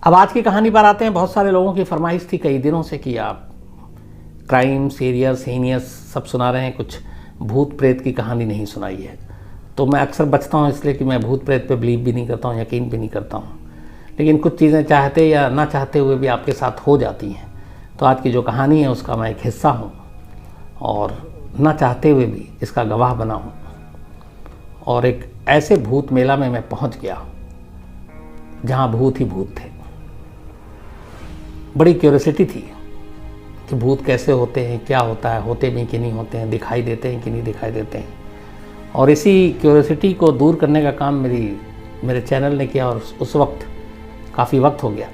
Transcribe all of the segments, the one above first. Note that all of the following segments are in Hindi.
अब आज की कहानी पर आते हैं। बहुत सारे लोगों की फरमाइश थी कई दिनों से कि आप क्राइम, सीरियस, हीनियस सब सुना रहे हैं, कुछ भूत प्रेत की कहानी नहीं सुनाई है। तो मैं अक्सर बचता हूँ इसलिए कि मैं भूत प्रेत पे बिलीव भी नहीं करता हूँ, यकीन भी नहीं करता हूँ। लेकिन कुछ चीज़ें चाहते या ना चाहते हुए भी आपके साथ हो जाती हैं। तो आज की जो कहानी है उसका मैं एक हिस्सा हूँ और ना चाहते हुए भी इसका गवाह बना हूँ। और एक ऐसे भूत मेला में मैं पहुँच गया जहाँ भूत ही भूत थे। बड़ी क्यूरियोसिटी थी कि भूत कैसे होते हैं, क्या होता है, होते भी कि नहीं होते हैं, दिखाई देते हैं कि नहीं दिखाई देते हैं। और इसी क्यूरियोसिटी को दूर करने का काम मेरे चैनल ने किया। और उस वक्त काफ़ी वक्त हो गया,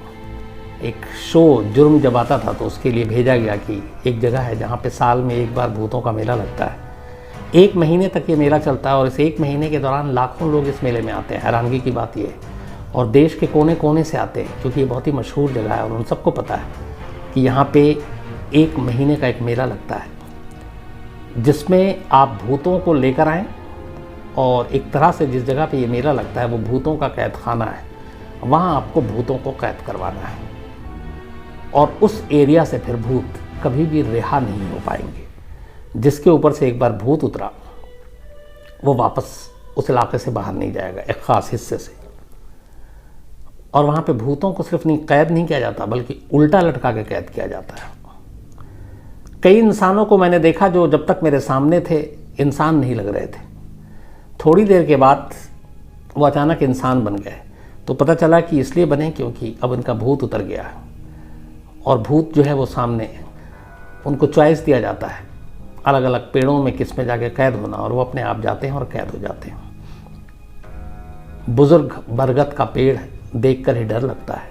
एक शो जुर्म जब आता था तो उसके लिए भेजा गया कि एक जगह है जहाँ पे साल में एक बार भूतों का मेला लगता है। 1 महीने तक ये मेला चलता है और इस 1 महीने के दौरान लाखों लोग इस मेले में आते हैं। हैरानगी की बात यह है, और देश के कोने कोने से आते हैं क्योंकि ये बहुत ही मशहूर जगह है और उन सबको पता है कि यहाँ पे 1 महीने का एक मेला लगता है जिसमें आप भूतों को लेकर आएँ। और एक तरह से जिस जगह पे ये मेला लगता है वो भूतों का कैद खाना है, वहाँ आपको भूतों को कैद करवाना है। और उस एरिया से फिर भूत कभी भी रिहा नहीं हो पाएंगे। जिसके ऊपर से एक बार भूत उतरा वो वापस उस इलाके से बाहर नहीं जाएगा, एक ख़ास हिस्से से। और वहाँ पे भूतों को सिर्फ कैद नहीं किया जाता बल्कि उल्टा लटका के कैद किया जाता है। कई इंसानों को मैंने देखा जो जब तक मेरे सामने थे इंसान नहीं लग रहे थे, थोड़ी देर के बाद वो अचानक इंसान बन गए। तो पता चला कि इसलिए बने क्योंकि अब इनका भूत उतर गया है। और भूत जो है वो सामने, उनको चॉइस दिया जाता है अलग अलग पेड़ों में किस में जाके कैद होना, और वो अपने आप जाते हैं और कैद हो जाते हैं। बुजुर्ग बरगद का पेड़ देखकर ही डर लगता है।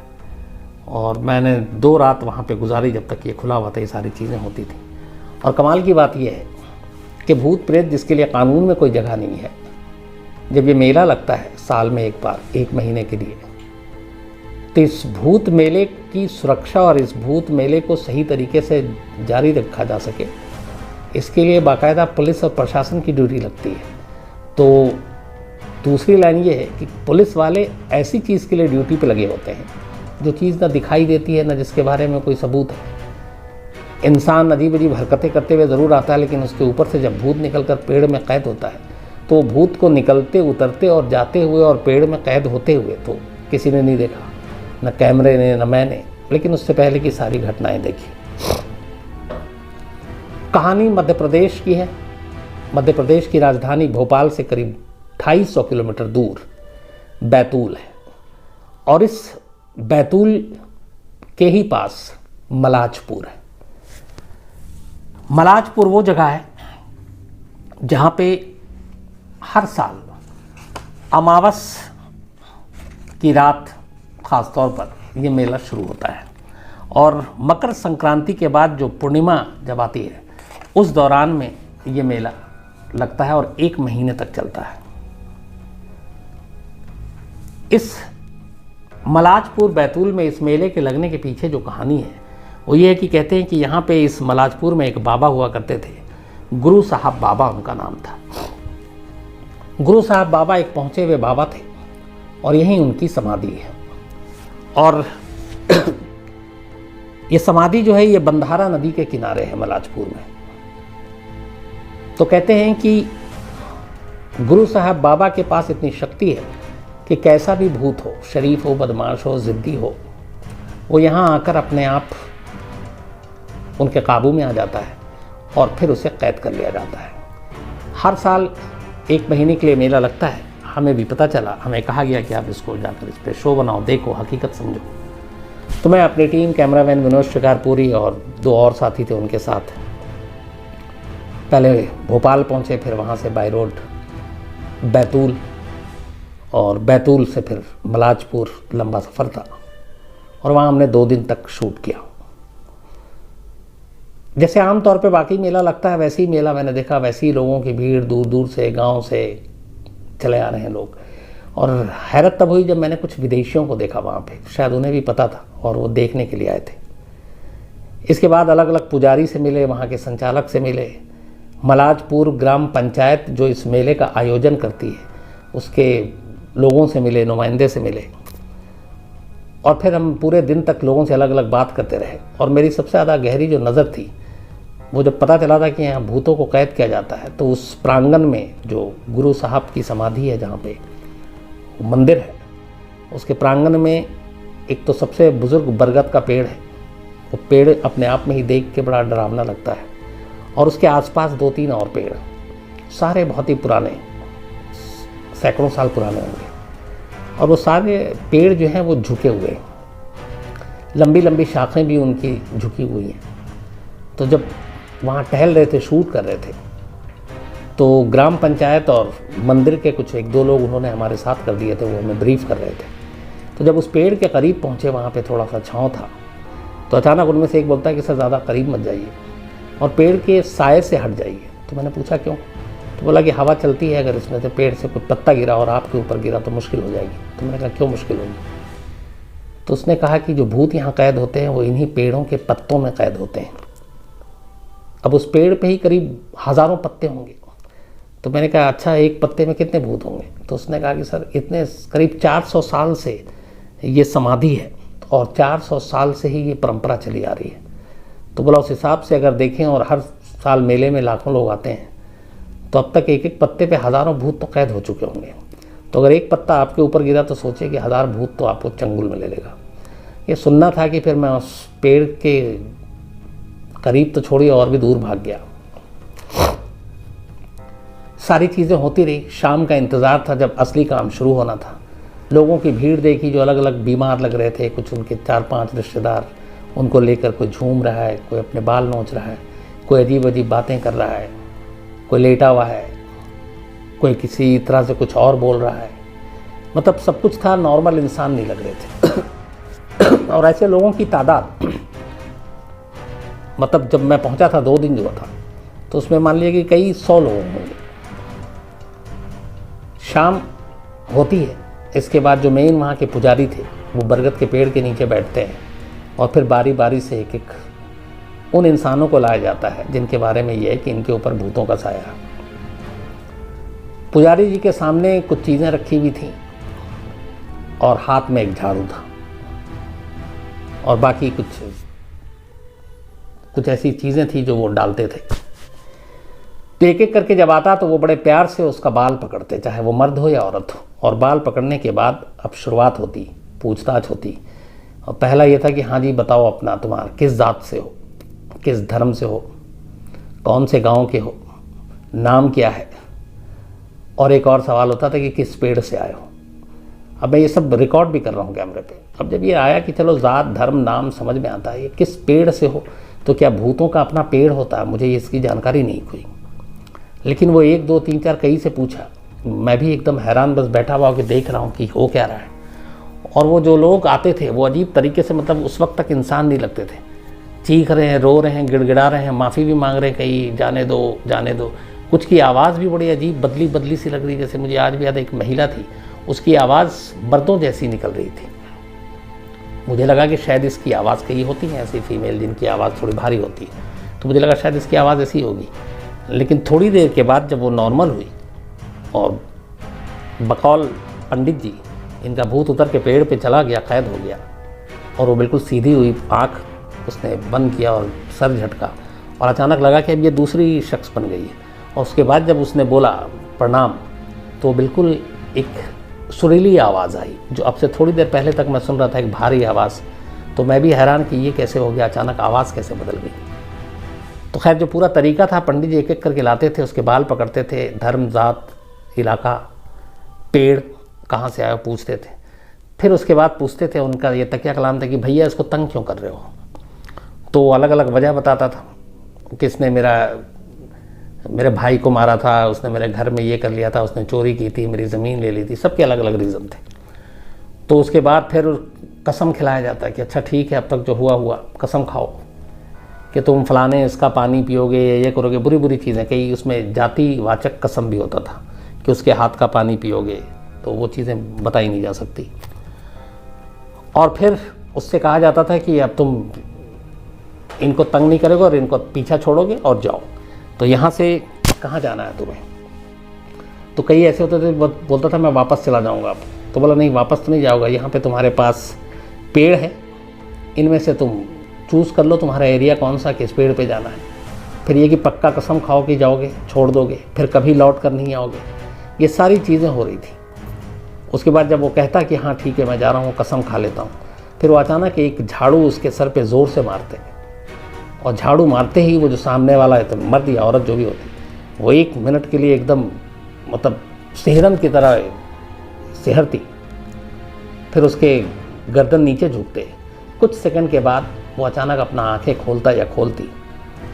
और मैंने 2 रात वहाँ पे गुजारी जब तक ये खुला हुआ था, ये सारी चीज़ें होती थी। और कमाल की बात यह है कि भूत प्रेत जिसके लिए कानून में कोई जगह नहीं है, जब ये मेला लगता है साल में एक बार 1 महीने के लिए, तो इस भूत मेले की सुरक्षा और इस भूत मेले को सही तरीके से जारी रखा जा सके, इसके लिए बाकायदा पुलिस और प्रशासन की ड्यूटी लगती है। तो दूसरी लाइन ये है कि पुलिस वाले ऐसी चीज़ के लिए ड्यूटी पे लगे होते हैं जो चीज़ ना दिखाई देती है, ना जिसके बारे में कोई सबूत है। इंसान अजीब अजीब हरकतें करते हुए ज़रूर आता है, लेकिन उसके ऊपर से जब भूत निकलकर पेड़ में कैद होता है तो भूत को निकलते उतरते और जाते हुए और पेड़ में कैद होते हुए तो किसी ने नहीं देखा, न कैमरे ने न मैंने, लेकिन उससे पहले की सारी घटनाएं देखी। कहानी मध्य प्रदेश की है। मध्य प्रदेश की राजधानी भोपाल से करीब 250 किलोमीटर दूर बैतूल है। और इस बैतूल के ही पास मलाजपुर है। मलाजपुर वो जगह है जहाँ पे हर साल अमावस की रात ख़ास तौर पर ये मेला शुरू होता है। और मकर संक्रांति के बाद जो पूर्णिमा जब आती है उस दौरान में ये मेला लगता है और 1 महीने तक चलता है। इस मलाजपुर बैतूल में इस मेले के लगने के पीछे जो कहानी है वो ये है कि कहते हैं कि यहाँ पे इस मलाजपुर में एक बाबा हुआ करते थे, गुरु साहब बाबा उनका नाम था। गुरु साहब बाबा एक पहुँचे हुए बाबा थे और यहीं उनकी समाधि है। और ये समाधि जो है ये बंधारा नदी के किनारे है मलाजपुर में। तो कहते हैं कि गुरु साहब बाबा के पास इतनी शक्ति है कि कैसा भी भूत हो, शरीफ हो, बदमाश हो, ज़िद्दी हो, वो यहाँ आकर अपने आप उनके काबू में आ जाता है और फिर उसे कैद कर लिया जाता है। हर साल 1 महीने के लिए मेला लगता है। हमें भी पता चला, हमें कहा गया कि आप इसको जाकर इस पर शो बनाओ, देखो, हकीकत समझो। तो मैं अपनी टीम, कैमरामैन विनोद शिकारपुरी और 2 और साथी थे उनके साथ पहले भोपाल पहुँचे, फिर वहाँ से बाय रोड बैतूल, और बैतूल से फिर मलाजपुर। लंबा सफ़र था और वहाँ हमने 2 दिन तक शूट किया। जैसे आम तौर पे बाकी मेला लगता है वैसे ही मेला मैंने देखा, वैसे ही लोगों की भीड़, दूर दूर से, गांव से चले आ रहे हैं लोग। और हैरत तब हुई जब मैंने कुछ विदेशियों को देखा वहाँ पे, शायद उन्हें भी पता था और वो देखने के लिए आए थे। इसके बाद अलग अलग पुजारी से मिले, वहाँ के संचालक से मिले, मलाजपुर ग्राम पंचायत जो इस मेले का आयोजन करती है उसके लोगों से मिले, नुमाइंदे से मिले। और फिर हम पूरे दिन तक लोगों से अलग अलग बात करते रहे। और मेरी सबसे ज़्यादा गहरी जो नज़र थी, वो जब पता चला था कि यहाँ भूतों को कैद किया जाता है, तो उस प्रांगण में जो गुरु साहब की समाधि है, जहाँ पे मंदिर है, उसके प्रांगण में एक तो सबसे बुज़ुर्ग बरगद का पेड़ है। वो पेड़ अपने आप में ही देख के बड़ा डरावना लगता है। और उसके आसपास 2-3 और पेड़, सारे बहुत ही पुराने, सैकड़ों साल पुराने होंगे। और वो सारे पेड़ जो हैं वो झुके हुए हैं, लंबी लंबी शाखें भी उनकी झुकी हुई हैं। तो जब वहाँ टहल रहे थे, शूट कर रहे थे, तो ग्राम पंचायत और मंदिर के कुछ 1-2 लोग उन्होंने हमारे साथ कर दिए थे, वो हमें ब्रीफ कर रहे थे। तो जब उस पेड़ के करीब पहुँचे, वहाँ पे थोड़ा सा छाँव था, तो अचानक उनमें से एक बोलता है कि सर ज़्यादा करीब मत जाइए और पेड़ के साए से हट जाइए। तो मैंने पूछा क्यों? तो बोला कि हवा चलती है, अगर इसमें से पेड़ से कोई पत्ता गिरा और आपके ऊपर गिरा तो मुश्किल हो जाएगी। तो मैंने कहा क्यों मुश्किल होगी? तो उसने कहा कि जो भूत यहाँ कैद होते हैं वो इन्हीं पेड़ों के पत्तों में कैद होते हैं। अब उस पेड़ पे ही करीब हज़ारों पत्ते होंगे। तो मैंने कहा अच्छा, एक पत्ते में कितने भूत होंगे? तो उसने कहा कि सर इतने, करीब 400 साल से ये समाधि है और 400 साल से ही ये परंपरा चली आ रही है। तो बोला उस हिसाब से अगर देखें, और हर साल मेले में लाखों लोग आते हैं, तो अब तक एक एक पत्ते पे हज़ारों भूत तो कैद हो चुके होंगे। तो अगर एक पत्ता आपके ऊपर गिरा तो सोचिए कि 1000 भूत तो आपको चंगुल में ले लेगा। ये सुनना था कि फिर मैं उस पेड़ के करीब तो छोड़िए और भी दूर भाग गया। सारी चीज़ें होती रही। शाम का इंतज़ार था जब असली काम शुरू होना था। लोगों की भीड़ देखी, जो अलग अलग बीमार लग रहे थे, कुछ उनके 4-5 रिश्तेदार, उनको लेकर कोई झूम रहा है, कोई अपने बाल नोच रहा है, कोई अजीब अजीब बातें कर रहा है, कोई लेटा हुआ है, कोई किसी तरह से कुछ और बोल रहा है। मतलब सब कुछ था, नॉर्मल इंसान नहीं लग रहे थे। और ऐसे लोगों की तादाद, मतलब जब मैं पहुंचा था 2 दिन जो था, तो उसमें मान लिया कि कई 100 लोग होंगे। शाम होती है, इसके बाद जो मेन वहाँ के पुजारी थे वो बरगद के पेड़ के नीचे बैठते हैं और फिर बारी बारी से एक एक उन इंसानों को लाया जाता है जिनके बारे में ये है कि इनके ऊपर भूतों का साया है। पुजारी जी के सामने कुछ चीज़ें रखी हुई थी और हाथ में एक झाड़ू था और बाकी कुछ ऐसी चीज़ें थी जो वो डालते थे। तो एक एक करके जब आता तो वो बड़े प्यार से उसका बाल पकड़ते, चाहे वो मर्द हो या औरत हो। और बाल पकड़ने के बाद अब शुरुआत होती, पूछताछ होती। और पहला ये था कि हाँ जी बताओ अपना, तुम्हारा किस जात से हो, किस धर्म से हो, कौन से गांव के हो, नाम क्या है। और एक और सवाल होता था कि किस पेड़ से आए हो। अब मैं ये सब रिकॉर्ड भी कर रहा हूँ कैमरे पे। अब जब ये आया कि चलो जात धर्म नाम समझ में आता है, ये किस पेड़ से हो, तो क्या भूतों का अपना पेड़ होता है? मुझे इसकी जानकारी नहीं हुई। लेकिन वो 1 2 3 4 कई से पूछा। मैं भी एकदम हैरान बस बैठा हुआ कि देख रहा हूँ कि हो क्या रहा है। और वो जो लोग आते थे वो अजीब तरीके से, मतलब उस वक्त तक इंसान नहीं लगते थे। चीख रहे हैं, रो रहे हैं, गिड़गिड़ा रहे हैं, माफ़ी भी मांग रहे हैं, कहीं जाने दो जाने दो। कुछ की आवाज़ भी बड़ी अजीब बदली बदली सी लग रही। जैसे मुझे आज भी याद, एक महिला थी, उसकी आवाज़ मर्दों जैसी निकल रही थी। मुझे लगा कि शायद इसकी आवाज़ कई होती हैं ऐसी फीमेल जिनकी आवाज़ थोड़ी भारी होती है, तो मुझे लगा शायद इसकी आवाज़ ऐसी होगी। लेकिन थोड़ी देर के बाद जब वो नॉर्मल हुई और बकौल पंडित जी, इनका भूत उतर के पेड़ पे चला गया, कैद हो गया और वो बिल्कुल सीधी हुई, आँख उसने बंद किया और सर झटका और अचानक लगा कि अब ये दूसरी शख्स बन गई है। और उसके बाद जब उसने बोला प्रणाम, तो बिल्कुल एक सुरीली आवाज़ आई, जो अब से थोड़ी देर पहले तक मैं सुन रहा था, एक भारी आवाज़। तो मैं भी हैरान कि ये कैसे हो गया, अचानक आवाज़ कैसे बदल गई। तो खैर जो पूरा तरीका था, पंडित जी एक एक करके लाते थे, उसके बाल पकड़ते थे, धर्म जात इलाका पेड़ कहाँ से आया पूछते थे। फिर उसके बाद पूछते थे, उनका ये तकिया कलाम था कि भैया इसको तंग क्यों कर रहे हो। तो अलग अलग वजह बताता था, किसने मेरे भाई को मारा था, उसने मेरे घर में ये कर लिया था, उसने चोरी की थी, मेरी ज़मीन ले ली थी, सबके अलग अलग रीज़न थे। तो उसके बाद फिर कसम खिलाया जाता है कि अच्छा ठीक है, अब तक जो हुआ हुआ, कसम खाओ कि तुम फलाने इसका पानी पियोगे, ये करोगे, बुरी बुरी चीज़ें। कई उसमें जातिवाचक कसम भी होता था कि उसके हाथ का पानी पियोगे, तो वो चीज़ें बताई नहीं जा सकती। और फिर उससे कहा जाता था कि अब तुम इनको तंग नहीं करोगे और इनको पीछा छोड़ोगे और जाओ। तो यहाँ से कहाँ जाना है तुम्हें? तो कई ऐसे होते थे, बोलता था मैं वापस चला जाऊँगा। तो बोला नहीं, वापस तो नहीं जाओगा, यहाँ पे तुम्हारे पास पेड़ है, इनमें से तुम चूज़ कर लो तुम्हारा एरिया कौन सा, किस पेड़ पे जाना है। फिर ये कि पक्का कसम खाओ कि जाओगे, छोड़ दोगे, फिर कभी लौट कर नहीं आओगे। ये सारी चीज़ें हो रही थी। उसके बाद जब वो कहता कि हाँ ठीक है मैं जा रहा हूँ, कसम खा लेता हूँ, फिर वो अचानक एक झाड़ू उसके सर पे ज़ोर से मारते, और झाड़ू मारते ही वो जो सामने वाला है, तो मर्द या औरत जो भी होती, वो 1 मिनट के लिए एकदम मतलब सिहरन की तरह सिहरती, फिर उसके गर्दन नीचे झुकते। कुछ सेकंड के बाद वो अचानक अपना आंखें खोलता या खोलती,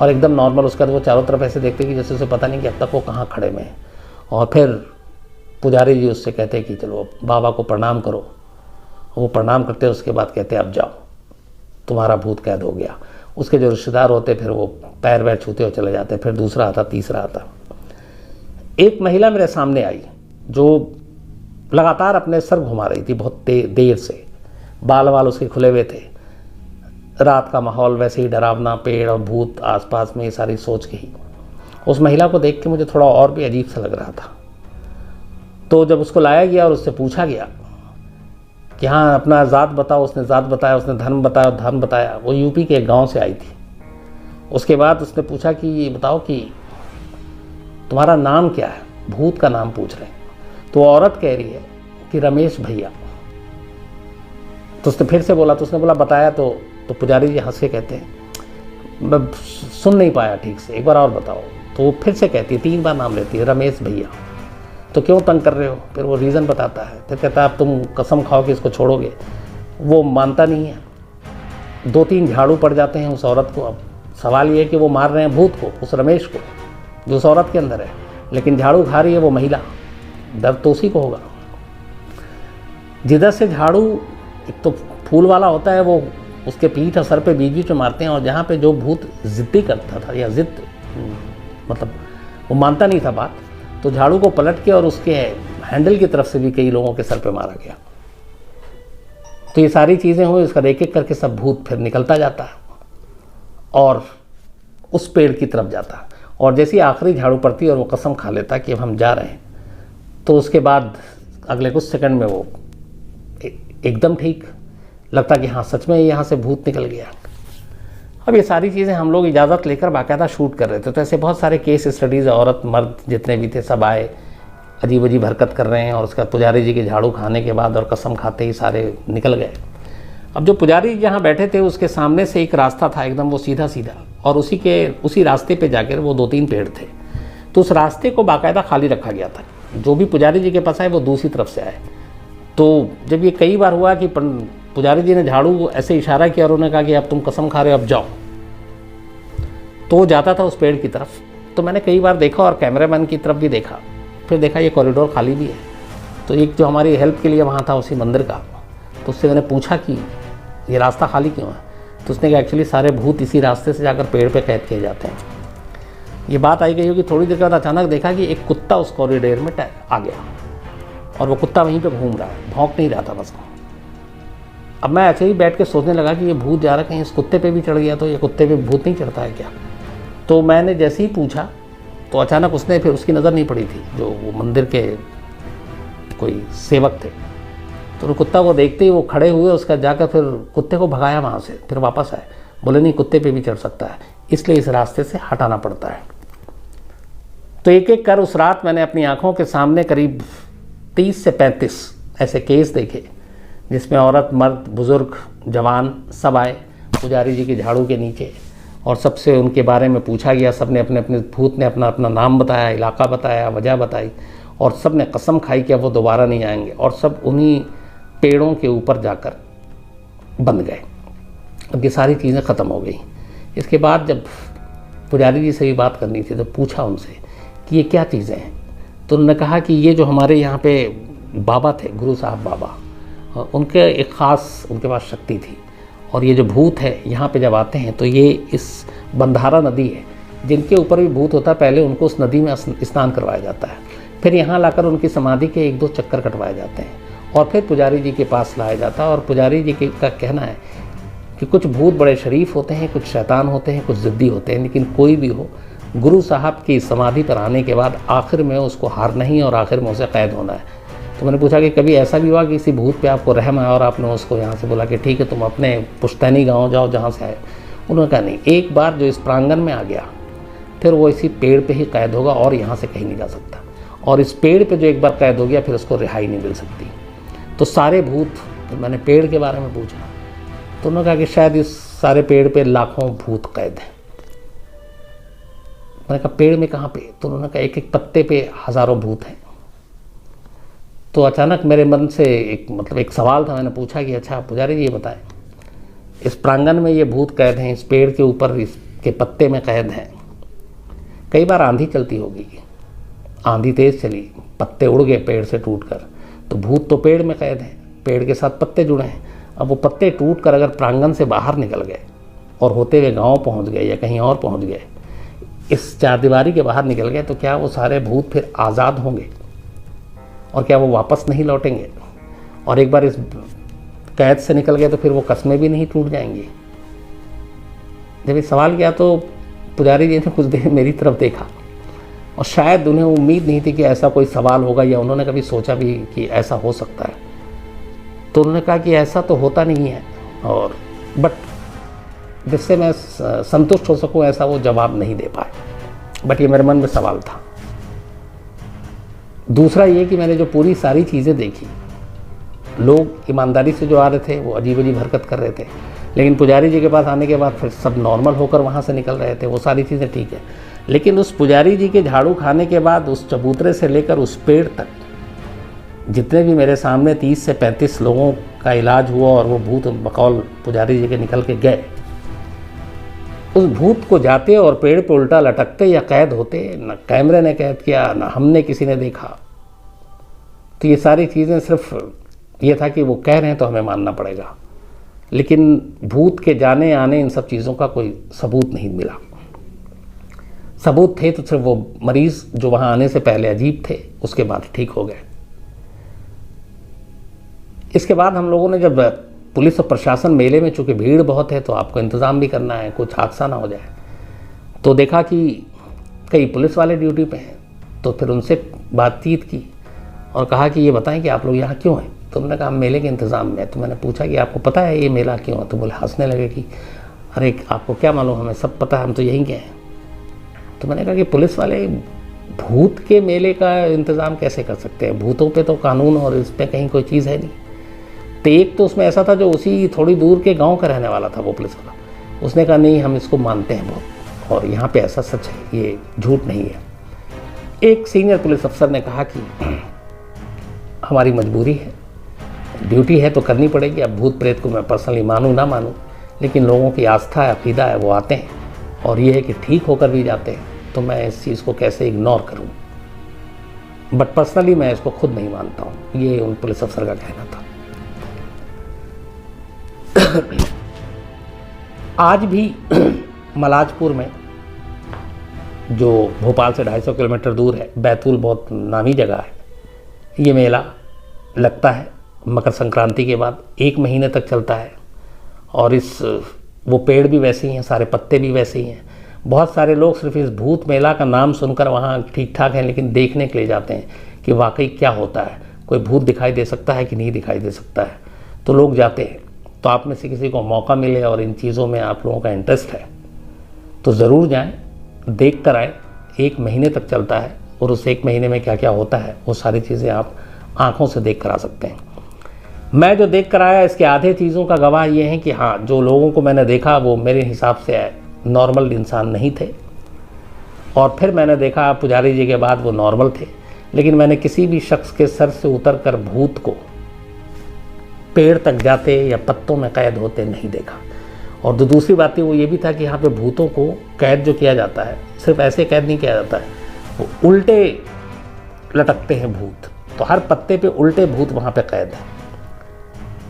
और एकदम नॉर्मल उसका वो चारों तरफ ऐसे देखते कि जैसे उसे पता नहीं कि अब तक वो कहाँ खड़े में हैं। और फिर पुजारी जी उससे कहते कि चलो बाबा को प्रणाम करो। वो प्रणाम करते, उसके बाद कहते अब जाओ, तुम्हारा भूत कैद हो गया। उसके जो रिश्तेदार होते फिर वो पैर वैर छूते और चले जाते। फिर दूसरा आता, तीसरा आता। एक महिला मेरे सामने आई जो लगातार अपने सर घुमा रही थी बहुत देर से, बाल वाल उसके खुले हुए थे। रात का माहौल वैसे ही डरावना, पेड़ और भूत आसपास में, ये सारी सोच के ही उस महिला को देख के मुझे थोड़ा और भी अजीब सा लग रहा था। तो जब उसको लाया गया और उससे पूछा गया कि हाँ अपना ज़ात बताओ, उसने ज़ात बताया, उसने धर्म बताया, धर्म बताया। वो यूपी के एक गांव से आई थी। उसके बाद उसने पूछा कि ये बताओ कि तुम्हारा नाम क्या है, भूत का नाम पूछ रहे हैं। तो औरत कह रही है कि रमेश भैया। तो उसने फिर से बोला, तो उसने बोला बताया। तो पुजारी जी हंस के कहते हैं मैं सुन नहीं पाया ठीक से, एक बार और बताओ। तो वो फिर से कहती है, 3 बार नाम लेती है, रमेश भैया। तो क्यों तंग कर रहे हो? फिर वो रीज़न बताता है। फिर कहता है अब तुम कसम खाओ कि इसको छोड़ोगे। वो मानता नहीं है। 2-3 झाड़ू पड़ जाते हैं उस औरत को। अब सवाल ये है कि वो मार रहे हैं भूत को, उस रमेश को जो उस औरत के अंदर है, लेकिन झाड़ू खा रही है वो महिला। दर्द तो उसी को होगा। जिधर से झाड़ू एक तो फूल वाला होता है, वो उसके पीठ और सर पे बीच बीच में मारते हैं। और जहाँ पे जो भूत ज़िद्दी करता था, या ज़िद मतलब वो मानता नहीं था बात, तो झाड़ू को पलट के और उसके हैंडल की तरफ से भी कई लोगों के सर पे मारा गया। तो ये सारी चीज़ें हुई। इसका एक एक करके सब भूत फिर निकलता जाता है और उस पेड़ की तरफ जाता। और जैसे ही आखिरी झाड़ू पड़ती और वो कसम खा लेता कि अब हम जा रहे हैं, तो उसके बाद अगले कुछ सेकंड में वो एकदम ठीक लगता कि हाँ सच में यहाँ से भूत निकल गया। अब ये सारी चीज़ें हम लोग इजाज़त लेकर बाकायदा शूट कर रहे थे। तो ऐसे बहुत सारे केस स्टडीज़, औरत मर्द जितने भी थे सब आए, अजीब अजीब हरकत कर रहे हैं। और उसका पुजारी जी के झाड़ू खाने के बाद और कसम खाते ही सारे निकल गए। अब जो पुजारी जी जहाँ बैठे थे उसके सामने से एक रास्ता था एकदम वो सीधा सीधा, और उसी रास्ते पे जाकर वो 2-3 पेड़ थे। तो उस रास्ते को बाकायदा खाली रखा गया था। जो भी पुजारी जी के पास आए वो दूसरी तरफ से आए। तो जब ये कई बार हुआ कि पुजारी जी ने झाड़ू ऐसे इशारा किया और उन्होंने कहा कि अब तुम कसम खा रहे हो अब जाओ, तो वो जाता था उस पेड़ की तरफ। तो मैंने कई बार देखा और कैमरामैन की तरफ भी देखा। फिर देखा ये कॉरिडोर खाली भी है। तो एक जो हमारी हेल्प के लिए वहाँ था उसी मंदिर का, तो उससे मैंने पूछा कि ये रास्ता खाली क्यों है। तो उसने कहा एक्चुअली सारे भूत इसी रास्ते से जाकर पेड़ पे कैद किए जाते हैं। ये बात आई गई होगी। थोड़ी देर के बाद अचानक देखा कि एक कुत्ता उस कॉरिडोर में आ गया, और वो कुत्ता वहीं पे घूम रहा है, भौंक नहीं रहा था बस। अब मैं ऐसे ही बैठ के सोचने लगा कि ये भूत जा रहा है, कहीं इस कुत्ते पे भी चढ़ गया तो ये कुत्ते पे भूत नहीं चढ़ता है क्या। तो मैंने जैसे ही पूछा तो अचानक उसने, फिर उसकी नज़र नहीं पड़ी थी, जो वो मंदिर के कोई सेवक थे, तो कुत्ता को देखते ही वो खड़े हुए, उसका जाकर फिर कुत्ते को भगाया वहाँ से। फिर वापस आए, बोले नहीं कुत्ते पे भी चढ़ सकता है, इसलिए इस रास्ते से हटाना पड़ता है। तो एक एक कर उस रात मैंने अपनी आँखों के सामने करीब 30 से 35 ऐसे केस देखे, जिसमें औरत मर्द बुज़ुर्ग जवान सब आए पुजारी जी के झाड़ू के नीचे, और सबसे उनके बारे में पूछा गया। सब ने अपने अपने भूत ने अपना अपना नाम बताया, इलाका बताया, वजह बताई, और सब ने कसम खाई कि अब वो दोबारा नहीं आएंगे। और सब उन्हीं पेड़ों के ऊपर जाकर बंध गए। अब ये सारी चीज़ें ख़त्म हो गई। इसके बाद जब पुजारी जी से भी बात करनी थी तो पूछा उनसे कि ये क्या चीज़ें हैं। तो उन्होंने कहा कि ये जो हमारे यहाँ पे बाबा थे, गुरु साहब बाबा, उनके एक ख़ास उनके पास शक्ति थी। और ये जो भूत है यहाँ पे जब आते हैं तो ये इस बंधारा नदी है जिनके ऊपर भी भूत होता है, पहले उनको उस नदी में स्नान करवाया जाता है, फिर यहाँ लाकर उनकी समाधि के 1-2 चक्कर कटवाए जाते हैं, और फिर पुजारी जी के पास लाया जाता है। और पुजारी जी का कहना है कि कुछ भूत बड़े शरीफ होते हैं, कुछ शैतान होते हैं, कुछ ज़िद्दी होते हैं, लेकिन कोई भी हो, गुरु साहब की समाधि पर आने के बाद आखिर में उसको हारना ही और आखिर में उसे कैद होना है। तो मैंने पूछा कि कभी ऐसा भी हुआ कि किसी भूत पे आपको रहम आया और आपने उसको यहाँ से बोला कि ठीक है तुम अपने पुश्तैनी गाँव जाओ जहाँ से आए? उन्होंने कहा नहीं, एक बार जो इस प्रांगण में आ गया फिर वो इसी पेड़ पे ही कैद होगा और यहाँ से कहीं नहीं जा सकता, और इस पेड़ पे जो एक बार कैद हो गया फिर उसको रिहाई नहीं मिल सकती। तो सारे भूत, तो मैंने पेड़ के बारे में पूछा तो उन्होंने कहा कि शायद इस सारे पेड़ पे लाखों भूत कैद हैं। मैंने कहा पेड़ में कहाँ पे? तो उन्होंने कहा एक एक पत्ते पे हज़ारों भूत हैं। तो अचानक मेरे मन से एक सवाल था। मैंने पूछा कि अच्छा पुजारी जी ये बताएं, इस प्रांगण में ये भूत कैद हैं, इस पेड़ के ऊपर इसके पत्ते में कैद हैं, कई बार आंधी चलती होगी, आंधी तेज़ चली, पत्ते उड़ गए पेड़ से टूटकर, तो भूत तो पेड़ में कैद हैं, पेड़ के साथ पत्ते जुड़े हैं। अब वो पत्ते टूट कर अगर प्रांगण से बाहर निकल गए और होते हुए गांव पहुंच गए या कहीं और पहुंच गए, इस चारदीवारी के बाहर निकल गए, तो क्या वो सारे भूत फिर आज़ाद होंगे और क्या वो वापस नहीं लौटेंगे? और एक बार इस कैद से निकल गए तो फिर वो कस्में भी नहीं टूट जाएंगी? जब ये सवाल किया तो पुजारी जी ने कुछ देर मेरी तरफ देखा, और शायद उन्हें उम्मीद नहीं थी कि ऐसा कोई सवाल होगा या उन्होंने कभी सोचा भी कि ऐसा हो सकता है। तो उन्होंने कहा कि ऐसा तो होता नहीं है, और बट जिससे मैं संतुष्ट हो सकूं ऐसा वो जवाब नहीं दे पाए। बट ये मेरे मन में सवाल था। दूसरा ये कि मैंने जो पूरी सारी चीज़ें देखी, लोग ईमानदारी से जो आ रहे थे वो अजीब अजीब हरकत कर रहे थे, लेकिन पुजारी जी के पास आने के बाद फिर सब नॉर्मल होकर वहाँ से निकल रहे थे, वो सारी चीज़ें ठीक है। लेकिन उस पुजारी जी के झाड़ू खाने के बाद उस चबूतरे से लेकर उस पेड़ तक जितने भी मेरे सामने 30 से 35 लोगों का इलाज हुआ और वो भूत बकौल पुजारी जी के निकल के गए, उस भूत को जाते और पेड़ पे उल्टा लटकते या कैद होते न कैमरे ने कैद किया न हमने किसी ने देखा। तो ये सारी चीज़ें सिर्फ ये था कि वो कह रहे हैं तो हमें मानना पड़ेगा, लेकिन भूत के जाने आने इन सब चीज़ों का कोई सबूत नहीं मिला। सबूत थे तो सिर्फ वो मरीज़ जो वहाँ आने से पहले अजीब थे, उसके बाद ठीक हो गए। इसके बाद हम लोगों ने जब पुलिस और प्रशासन, मेले में चूँकि भीड़ बहुत है तो आपको इंतज़ाम भी करना है, कुछ हादसा ना हो जाए, तो देखा कि कई पुलिस वाले ड्यूटी पे हैं, तो फिर उनसे बातचीत की और कहा कि ये बताएं कि आप लोग यहाँ क्यों हैं? तो उन्होंने कहा मेले के इंतज़ाम में। तो मैंने पूछा कि आपको पता है ये मेला क्यों है? तो बोले, हंसने लगे कि अरे आपको क्या मालूम, हमें सब पता है, हम तो यहीं गए हैं। तो मैंने कहा कि पुलिस वाले भूत के मेले का इंतज़ाम कैसे कर सकते हैं? भूतों पे तो कानून और इस पर कहीं कोई चीज़ है नहीं। तो एक तो उसमें ऐसा था जो उसी थोड़ी दूर के गांव का रहने वाला था वो पुलिस वाला, उसने कहा नहीं हम इसको मानते हैं बहुत, और यहाँ पे ऐसा सच है, ये झूठ नहीं है। एक सीनियर पुलिस अफसर ने कहा कि हमारी मजबूरी है, ड्यूटी है तो करनी पड़ेगी। अब भूत प्रेत को मैं पर्सनली मानूँ ना मानूँ, लेकिन लोगों की आस्था है, अकीदा है, वो आते हैं और ये है कि ठीक होकर भी जाते हैं, तो मैं इस चीज़ को कैसे इग्नोर करूँ? बट पर्सनली मैं इसको खुद नहीं मानता हूँ, ये उन पुलिस अफसर का कहना था। आज भी मलाजपुर में, जो भोपाल से 250 किलोमीटर दूर है, बैतूल बहुत नामी जगह है, ये मेला लगता है मकर संक्रांति के बाद, 1 महीने तक चलता है। और वो पेड़ भी वैसे ही हैं, सारे पत्ते भी वैसे ही हैं। बहुत सारे लोग सिर्फ इस भूत मेला का नाम सुनकर वहाँ ठीक ठाक हैं, लेकिन देखने के लिए जाते हैं कि वाकई क्या होता है, कोई भूत दिखाई दे सकता है कि नहीं दिखाई दे सकता है, तो लोग जाते हैं। तो आप में से किसी को मौका मिले और इन चीज़ों में आप लोगों का इंटरेस्ट है तो ज़रूर जाएं, देख कर आए। 1 महीने तक चलता है और उस 1 महीने में क्या क्या होता है वो सारी चीज़ें आप आँखों से देख कर आ सकते हैं। मैं जो देख कर आया इसके आधे चीज़ों का गवाह ये हैं कि हाँ, जो लोगों को मैंने देखा वो मेरे हिसाब से नॉर्मल इंसान नहीं थे, और फिर मैंने देखा पुजारी जी के बाद वो नॉर्मल थे, लेकिन मैंने किसी भी शख्स के सर से उतर कर भूत को पेड़ तक जाते या पत्तों में कैद होते नहीं देखा। और जो दूसरी बात है वो ये भी था कि यहाँ पे भूतों को कैद जो किया जाता है, सिर्फ ऐसे कैद नहीं किया जाता है, वो उल्टे लटकते हैं भूत, तो हर पत्ते पे उल्टे भूत वहाँ पे कैद है।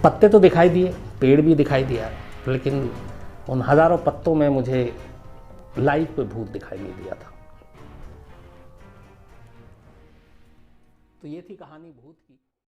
पत्ते तो दिखाई दिए, पेड़ भी दिखाई दिया, लेकिन उन हज़ारों पत्तों में मुझे लाइव कोई भूत दिखाई नहीं दिया था। तो ये थी कहानी भूत की।